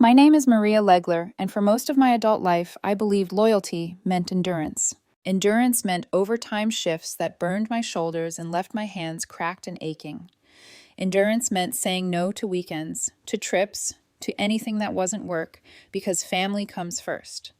My name is Maria Legler, and for most of my adult life, I believed loyalty meant endurance. Endurance meant overtime shifts that burned my shoulders and left my hands cracked and aching. Endurance meant saying no to weekends, to trips, to anything that wasn't work, because family comes first.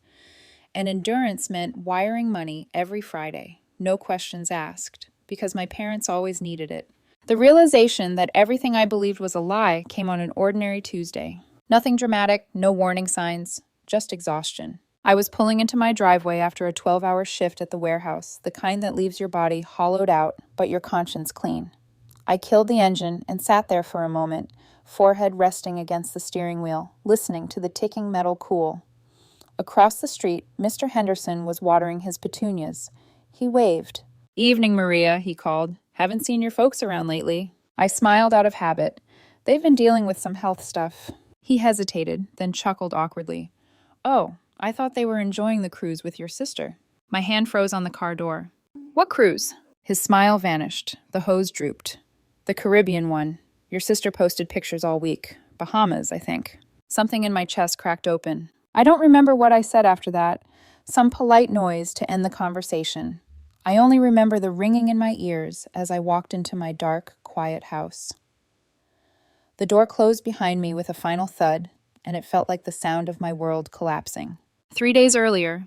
And endurance meant wiring money every Friday, no questions asked, because my parents always needed it. The realization that everything I believed was a lie came on an ordinary Tuesday. Nothing dramatic, no warning signs, just exhaustion. I was pulling into my driveway after a 12-hour shift at the warehouse, the kind that leaves your body hollowed out, but your conscience clean. I killed the engine and sat there for a moment, forehead resting against the steering wheel, listening to the ticking metal cool. Across the street, Mr. Henderson was watering his petunias. He waved. "Evening, Maria," he called. "Haven't seen your folks around lately." I smiled out of habit. They've been dealing with some health stuff. He hesitated, then chuckled awkwardly. "Oh, I thought they were enjoying the cruise with your sister." My hand froze on the car door. "What cruise?" His smile vanished. The hose drooped. "The Caribbean one. Your sister posted pictures all week. Bahamas, I think." Something in my chest cracked open. I don't remember what I said after that. Some polite noise to end the conversation. I only remember the ringing in my ears as I walked into my dark, quiet house. The door closed behind me with a final thud, and it felt like the sound of my world collapsing. 3 days earlier,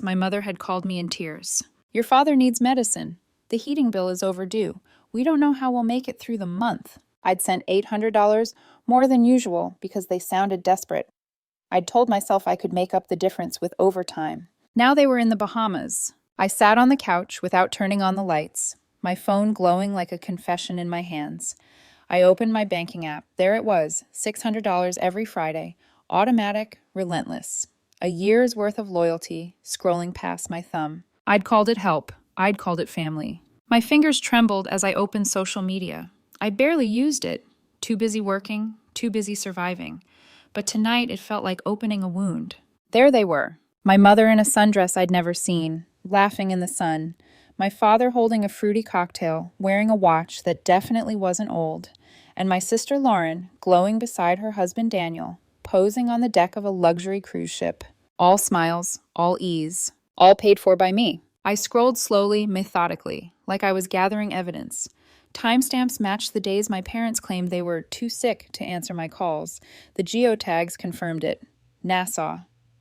my mother had called me in tears. "Your father needs medicine. The heating bill is overdue. We don't know how we'll make it through the month." I'd sent $800, more than usual, because they sounded desperate. I'd told myself I could make up the difference with overtime. Now they were in the Bahamas. I sat on the couch without turning on the lights, my phone glowing like a confession in my hands. I opened my banking app. There it was, $600 every Friday, automatic, relentless. A year's worth of loyalty, scrolling past my thumb. I'd called it help. I'd called it family. My fingers trembled as I opened social media. I barely used it. Too busy working, too busy surviving. But tonight it felt like opening a wound. There they were. My mother in a sundress I'd never seen, laughing in the sun. My father holding a fruity cocktail, wearing a watch that definitely wasn't old, and my sister Lauren, glowing beside her husband Daniel, posing on the deck of a luxury cruise ship. All smiles, all ease, all paid for by me. I scrolled slowly, methodically, like I was gathering evidence. Timestamps matched the days my parents claimed they were too sick to answer my calls. The geotags confirmed it. Nassau,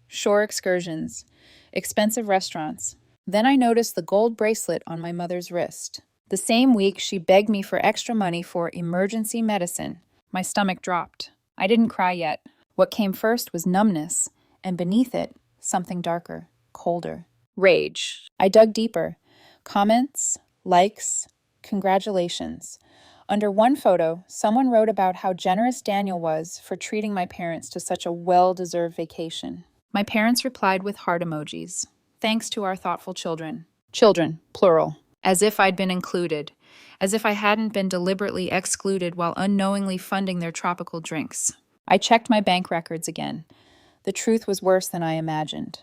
shore excursions, expensive restaurants. Then I noticed the gold bracelet on my mother's wrist. The same week, she begged me for extra money for emergency medicine. My stomach dropped. I didn't cry yet. What came first was numbness, and beneath it, something darker, colder. Rage. I dug deeper. Comments, likes, congratulations. Under one photo, someone wrote about how generous Daniel was for treating my parents to such a well-deserved vacation. My parents replied with heart emojis. Thanks to our thoughtful children. Children, plural. As if I'd been included. As if I hadn't been deliberately excluded while unknowingly funding their tropical drinks. I checked my bank records again. The truth was worse than I imagined.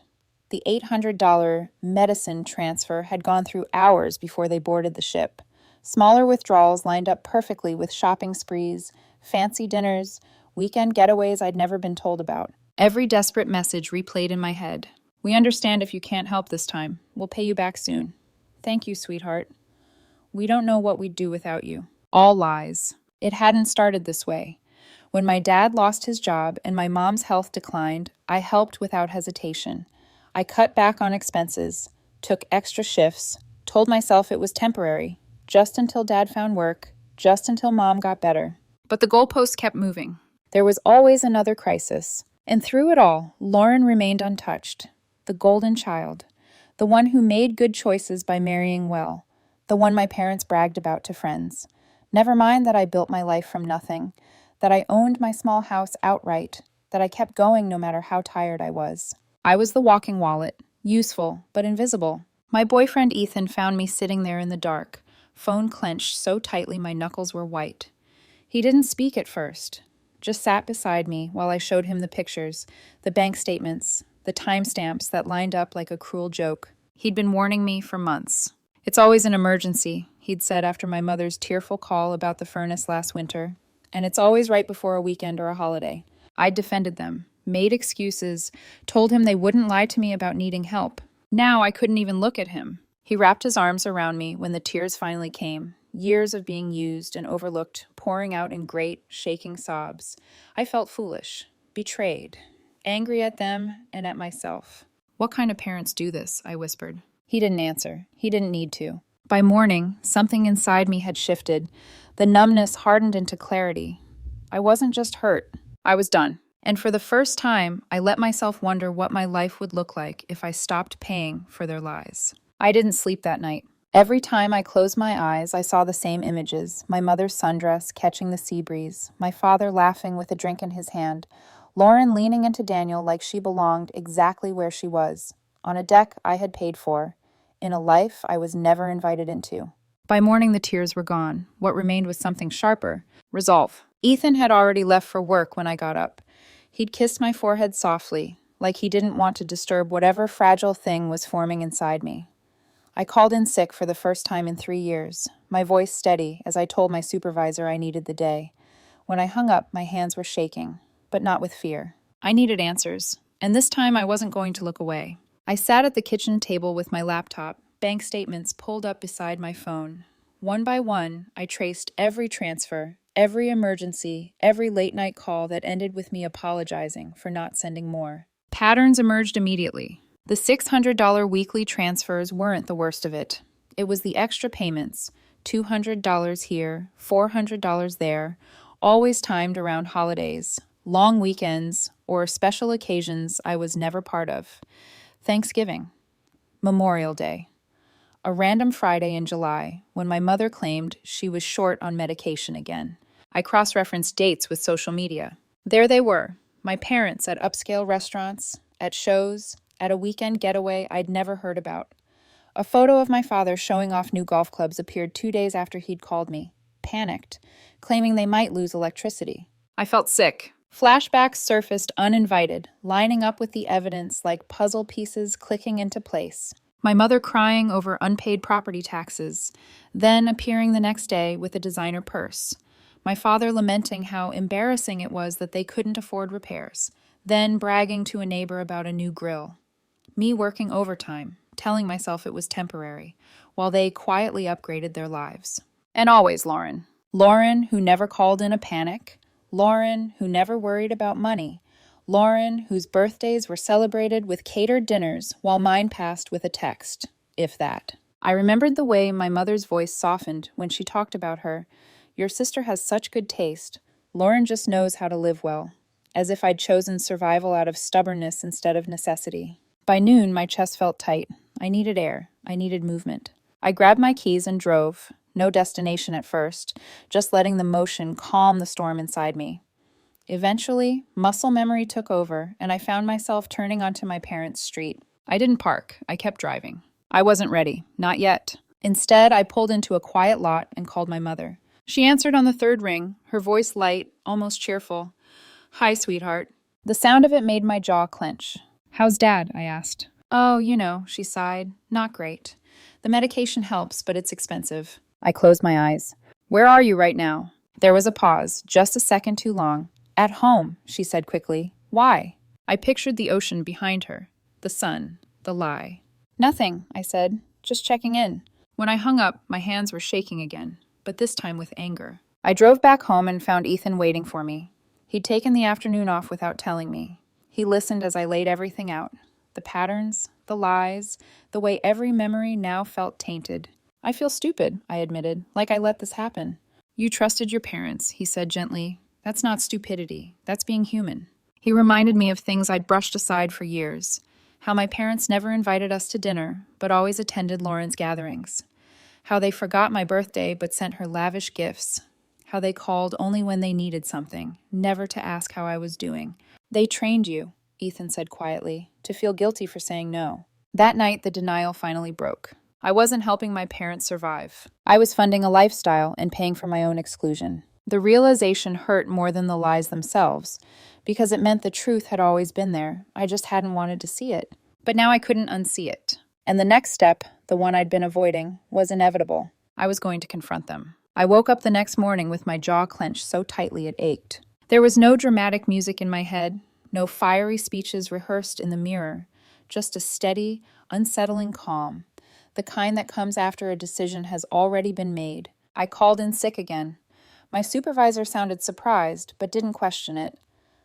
The $800 medicine transfer had gone through hours before they boarded the ship. Smaller withdrawals lined up perfectly with shopping sprees, fancy dinners, weekend getaways I'd never been told about. Every desperate message replayed in my head. "We understand if you can't help this time. We'll pay you back soon. Thank you, sweetheart. We don't know what we'd do without you." All lies. It hadn't started this way. When my dad lost his job and my mom's health declined, I helped without hesitation. I cut back on expenses, took extra shifts, told myself it was temporary, just until Dad found work, just until Mom got better. But the goalposts kept moving. There was always another crisis. And through it all, Lauren remained untouched. The golden child. The one who made good choices by marrying well. The one my parents bragged about to friends. Never mind that I built my life from nothing, that I owned my small house outright, that I kept going no matter how tired I was. I was the walking wallet, useful but invisible. My boyfriend Ethan found me sitting there in the dark, phone clenched so tightly my knuckles were white. He didn't speak at first, just sat beside me while I showed him the pictures, the bank statements, the timestamps that lined up like a cruel joke. He'd been warning me for months. "It's always an emergency," he'd said after my mother's tearful call about the furnace last winter. "And it's always right before a weekend or a holiday. I'd defended them, made excuses, told him they wouldn't lie to me about needing help. Now I couldn't even look at him. He wrapped his arms around me when the tears finally came, years of being used and overlooked pouring out in great, shaking sobs. I felt foolish, betrayed, angry at them and at myself. "What kind of parents do this?" I whispered. He didn't answer. He didn't need to. By morning, something inside me had shifted. The numbness hardened into clarity. I wasn't just hurt. I was done. And for the first time, I let myself wonder what my life would look like if I stopped paying for their lies. I didn't sleep that night. Every time I closed my eyes, I saw the same images: my mother's sundress catching the sea breeze, my father laughing with a drink in his hand, Lauren leaning into Daniel like she belonged exactly where she was, on a deck I had paid for, in a life I was never invited into. By morning, the tears were gone. What remained was something sharper: resolve. Ethan had already left for work when I got up. He'd kissed my forehead softly, like he didn't want to disturb whatever fragile thing was forming inside me. I called in sick for the first time in 3 years, my voice steady as I told my supervisor I needed the day. When I hung up, my hands were shaking, but not with fear. I needed answers, and this time I wasn't going to look away. I sat at the kitchen table with my laptop, bank statements pulled up beside my phone. One by one, I traced every transfer, every emergency, every late-night call that ended with me apologizing for not sending more. Patterns emerged immediately. The $600 weekly transfers weren't the worst of it. It was the extra payments, $200 here, $400 there, always timed around holidays, long weekends, or special occasions I was never part of. Thanksgiving, Memorial Day, a random Friday in July when my mother claimed she was short on medication again. I cross-referenced dates with social media. There they were, my parents at upscale restaurants, at shows, at a weekend getaway I'd never heard about. A photo of my father showing off new golf clubs appeared 2 days after he'd called me, panicked, claiming they might lose electricity. I felt sick. Flashbacks surfaced uninvited, lining up with the evidence like puzzle pieces clicking into place. My mother crying over unpaid property taxes, then appearing the next day with a designer purse. My father lamenting how embarrassing it was that they couldn't afford repairs, then bragging to a neighbor about a new grill. Me working overtime, telling myself it was temporary, while they quietly upgraded their lives. And always Lauren. Lauren, who never called in a panic. Lauren, who never worried about money. Lauren, whose birthdays were celebrated with catered dinners while mine passed with a text, if that. I remembered the way my mother's voice softened when she talked about her. "Your sister has such good taste. Lauren just knows how to live well," as if I'd chosen survival out of stubbornness instead of necessity. By noon, my chest felt tight. I needed air. I needed movement. I grabbed my keys and drove. No destination at first, just letting the motion calm the storm inside me. Eventually, muscle memory took over, and I found myself turning onto my parents' street. I didn't park. I kept driving. I wasn't ready. Not yet. Instead, I pulled into a quiet lot and called my mother. She answered on the third ring, her voice light, almost cheerful. "Hi, sweetheart." The sound of it made my jaw clench. "How's Dad?" I asked. "Oh, you know," she sighed. "Not great. The medication helps, but it's expensive." I closed my eyes. "Where are you right now?" There was a pause, just a second too long. "At home," she said quickly. "Why?" I pictured the ocean behind her, the sun, the lie. "Nothing," I said. "Just checking in." When I hung up, my hands were shaking again, but this time with anger. I drove back home and found Ethan waiting for me. He'd taken the afternoon off without telling me. He listened as I laid everything out. The patterns, the lies, the way every memory now felt tainted. "I feel stupid," I admitted, "like I let this happen." "You trusted your parents," he said gently. "That's not stupidity. That's being human." He reminded me of things I'd brushed aside for years. How my parents never invited us to dinner, but always attended Lauren's gatherings. How they forgot my birthday but sent her lavish gifts. How they called only when they needed something, never to ask how I was doing. "They trained you," Ethan said quietly, "to feel guilty for saying no." That night, the denial finally broke. I wasn't helping my parents survive. I was funding a lifestyle and paying for my own exclusion. The realization hurt more than the lies themselves, because it meant the truth had always been there. I just hadn't wanted to see it. But now I couldn't unsee it. And the next step, the one I'd been avoiding, was inevitable. I was going to confront them. I woke up the next morning with my jaw clenched so tightly it ached. There was no dramatic music in my head, no fiery speeches rehearsed in the mirror, just a steady, unsettling calm, the kind that comes after a decision has already been made. I called in sick again. My supervisor sounded surprised, but didn't question it.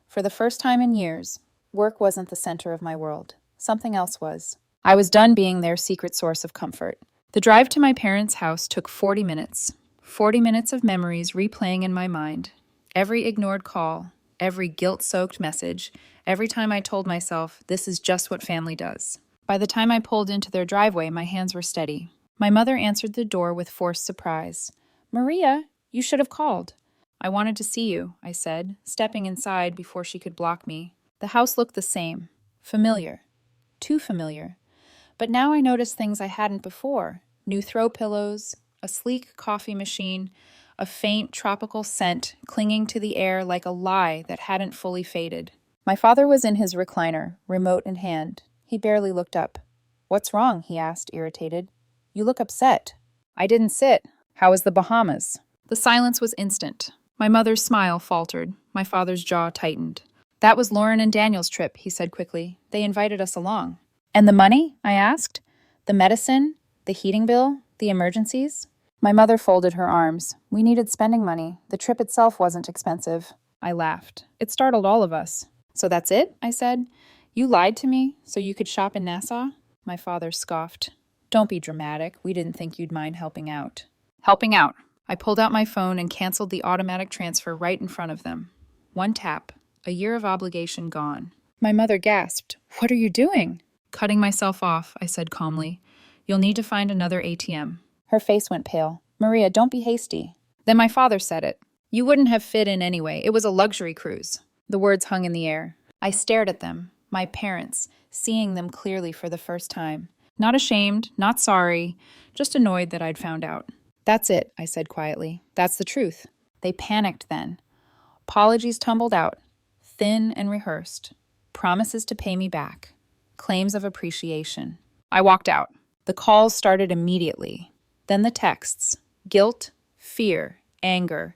For the first time in years, work wasn't the center of my world. Something else was. I was done being their secret source of comfort. The drive to my parents' house took 40 minutes. 40 minutes of memories replaying in my mind. Every ignored call, every guilt-soaked message, every time I told myself, this is just what family does. By the time I pulled into their driveway, my hands were steady. My mother answered the door with forced surprise. "Maria, you should have called." "I wanted to see you," I said, stepping inside before she could block me. The house looked the same. Familiar. Too familiar. But now I noticed things I hadn't before. New throw pillows, a sleek coffee machine, a faint tropical scent clinging to the air like a lie that hadn't fully faded. My father was in his recliner, remote in hand. He barely looked up. "What's wrong?" he asked, irritated. "You look upset." "I didn't sit. How was the Bahamas?" The silence was instant. My mother's smile faltered. My father's jaw tightened. "That was Lauren and Daniel's trip," he said quickly. "They invited us along." "And the money?" I asked. "The medicine? The heating bill? The emergencies?" My mother folded her arms. "We needed spending money. The trip itself wasn't expensive." I laughed. It startled all of us. "So that's it?" I said. "You lied to me so you could shop in Nassau?" My father scoffed. "Don't be dramatic. We didn't think you'd mind helping out." Helping out. I pulled out my phone and canceled the automatic transfer right in front of them. One tap. A year of obligation gone. My mother gasped. "What are you doing?" "Cutting myself off," I said calmly. "You'll need to find another ATM." Her face went pale. "Maria, don't be hasty." Then my father said it. "You wouldn't have fit in anyway. It was a luxury cruise." The words hung in the air. I stared at them. My parents, seeing them clearly for the first time. Not ashamed, not sorry, just annoyed that I'd found out. "That's it," I said quietly. "That's the truth." They panicked then. Apologies tumbled out, thin and rehearsed. Promises to pay me back. Claims of appreciation. I walked out. The calls started immediately. Then the texts. Guilt, fear, anger.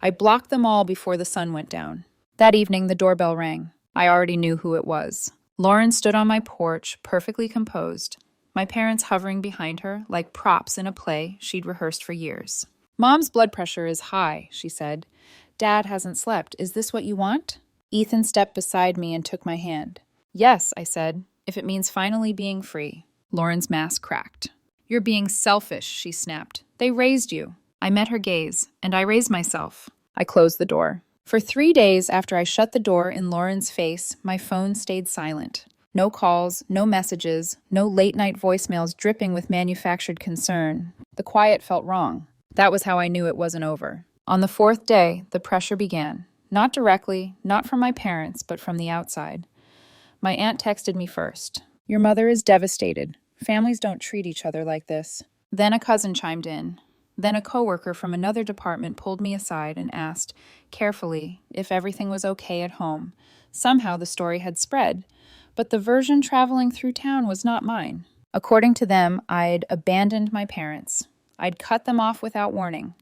I blocked them all before the sun went down. That evening, the doorbell rang. I already knew who it was. Lauren stood on my porch, perfectly composed, my parents hovering behind her like props in a play she'd rehearsed for years. "Mom's blood pressure is high," she said. "Dad hasn't slept. Is this what you want?" Ethan stepped beside me and took my hand. "Yes," I said, "if it means finally being free." Lauren's mask cracked. "You're being selfish," she snapped. "They raised you." I met her gaze, and I raised myself. I closed the door. For 3 days after I shut the door in Lauren's face, my phone stayed silent. No calls, no messages, no late-night voicemails dripping with manufactured concern. The quiet felt wrong. That was how I knew it wasn't over. On the 4th day, the pressure began. Not directly, not from my parents, but from the outside. My aunt texted me first. "Your mother is devastated. Families don't treat each other like this." Then a cousin chimed in. Then a coworker from another department pulled me aside and asked, carefully, if everything was okay at home. Somehow the story had spread, but the version traveling through town was not mine. According to them, I'd abandoned my parents. I'd cut them off without warning.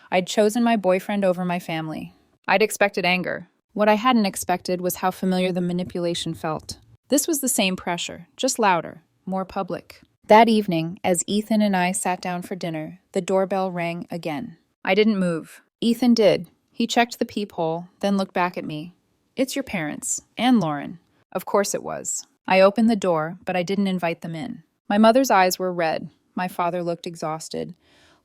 I'd chosen my boyfriend over my family. I'd expected anger. What I hadn't expected was how familiar the manipulation felt. This was the same pressure, just louder, more public. That evening, as Ethan and I sat down for dinner, the doorbell rang again. I didn't move. Ethan did. He checked the peephole, then looked back at me. "It's your parents. And Lauren." Of course it was. I opened the door, but I didn't invite them in. My mother's eyes were red. My father looked exhausted.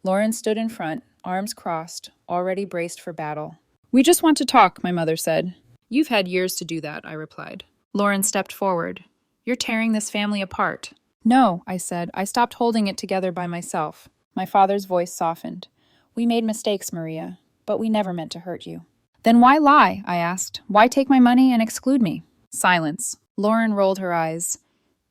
Lauren stood in front, arms crossed, already braced for battle. "We just want to talk," my mother said. "You've had years to do that," I replied. Lauren stepped forward. "You're tearing this family apart." "No," I said. "I stopped holding it together by myself." My father's voice softened. "We made mistakes, Maria, but we never meant to hurt you." "Then why lie?" I asked. "Why take my money and exclude me?" Silence. Lauren rolled her eyes.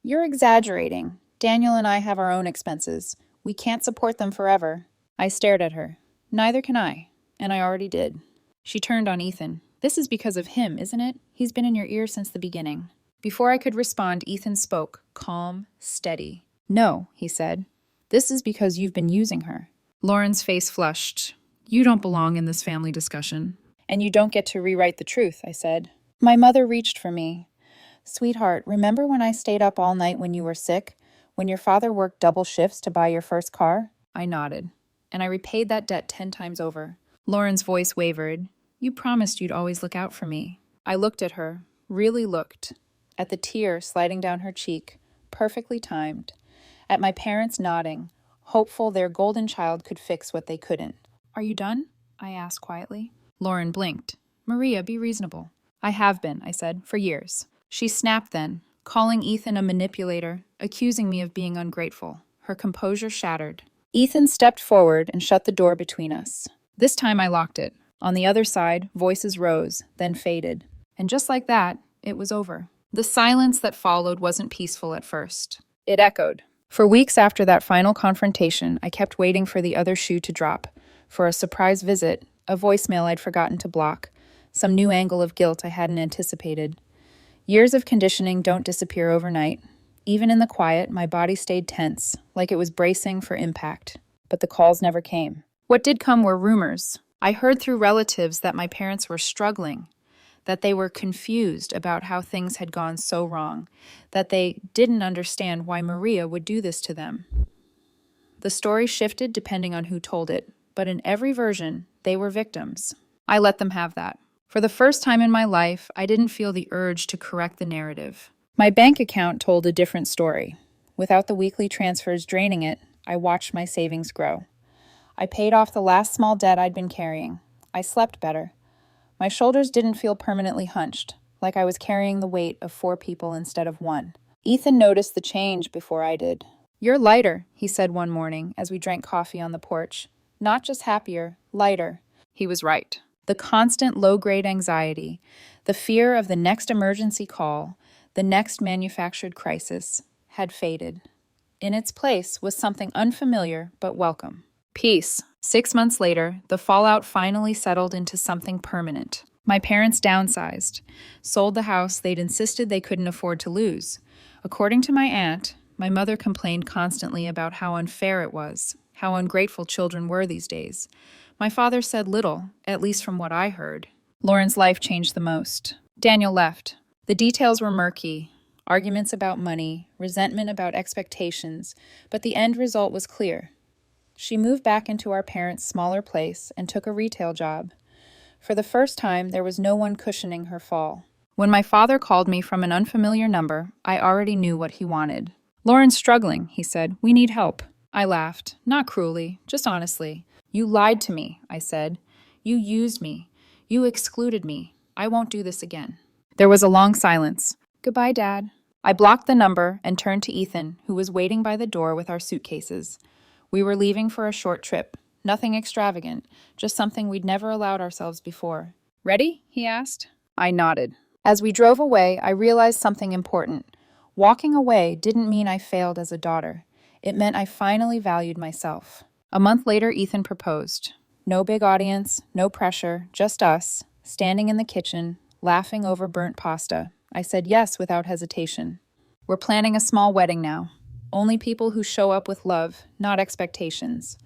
"You're exaggerating. Daniel and I have our own expenses. We can't support them forever." I stared at her. "Neither can I. And I already did." She turned on Ethan. "This is because of him, isn't it? He's been in your ear since the beginning." Before I could respond, Ethan spoke, calm, steady. "No," he said. "This is because you've been using her." Lauren's face flushed. "You don't belong in this family discussion." And you don't get to rewrite the truth, I said. My mother reached for me. Sweetheart, remember when I stayed up all night when you were sick? When your father worked double shifts to buy your first car? I nodded. And I repaid that debt 10 times over. Lauren's voice wavered. You promised you'd always look out for me. I looked at her, really looked. At the tear sliding down her cheek, perfectly timed. At my parents nodding, hopeful their golden child could fix what they couldn't. Are you done? I asked quietly. Lauren blinked. Maria, be reasonable. I have been, I said, for years. She snapped then, calling Ethan a manipulator, accusing me of being ungrateful. Her composure shattered. Ethan stepped forward and shut the door between us. This time I locked it. On the other side, voices rose, then faded. And just like that, it was over. The silence that followed wasn't peaceful at first. It echoed. For weeks after that final confrontation, I kept waiting for the other shoe to drop, for a surprise visit, a voicemail I'd forgotten to block, some new angle of guilt I hadn't anticipated. Years of conditioning don't disappear overnight. Even in the quiet, my body stayed tense, like it was bracing for impact. But the calls never came. What did come were rumors. I heard through relatives that my parents were struggling, that they were confused about how things had gone so wrong, that they didn't understand why Maria would do this to them. The story shifted depending on who told it, but in every version, they were victims. I let them have that. For the first time in my life, I didn't feel the urge to correct the narrative. My bank account told a different story. Without the weekly transfers draining it, I watched my savings grow. I paid off the last small debt I'd been carrying. I slept better. My shoulders didn't feel permanently hunched, like I was carrying the weight of 4 people instead of 1. Ethan noticed the change before I did. You're lighter, he said one morning as we drank coffee on the porch. Not just happier, lighter. He was right. The constant low-grade anxiety, the fear of the next emergency call, the next manufactured crisis, had faded. In its place was something unfamiliar but welcome. Peace. 6 months later, the fallout finally settled into something permanent. My parents downsized, sold the house they'd insisted they couldn't afford to lose. According to my aunt, my mother complained constantly about how unfair it was, how ungrateful children were these days. My father said little, at least from what I heard. Lauren's life changed the most. Daniel left. The details were murky. Arguments about money, resentment about expectations, but the end result was clear. She moved back into our parents' smaller place and took a retail job. For the first time, there was no one cushioning her fall. When my father called me from an unfamiliar number, I already knew what he wanted. Lauren's struggling, he said. We need help. I laughed, not cruelly, just honestly. You lied to me, I said. You used me. You excluded me. I won't do this again. There was a long silence. Goodbye, Dad. I blocked the number and turned to Ethan, who was waiting by the door with our suitcases. We were leaving for a short trip. Nothing extravagant, just something we'd never allowed ourselves before. Ready? He asked. I nodded. As we drove away, I realized something important. Walking away didn't mean I failed as a daughter. It meant I finally valued myself. A month later, Ethan proposed. No big audience, no pressure, just us, standing in the kitchen, laughing over burnt pasta. I said yes without hesitation. We're planning a small wedding now. Only people who show up with love, not expectations.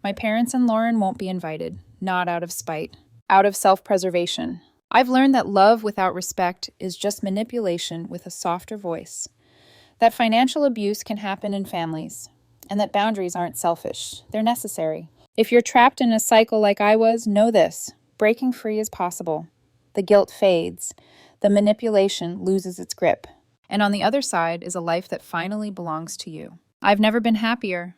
My parents and Lauren won't be invited, not out of spite, out of self-preservation. I've learned that love without respect is just manipulation with a softer voice. That financial abuse can happen in families, and that boundaries aren't selfish. They're necessary. If you're trapped in a cycle like I was, know this. Breaking free is possible. The guilt fades. The manipulation loses its grip. And on the other side is a life that finally belongs to you. I've never been happier,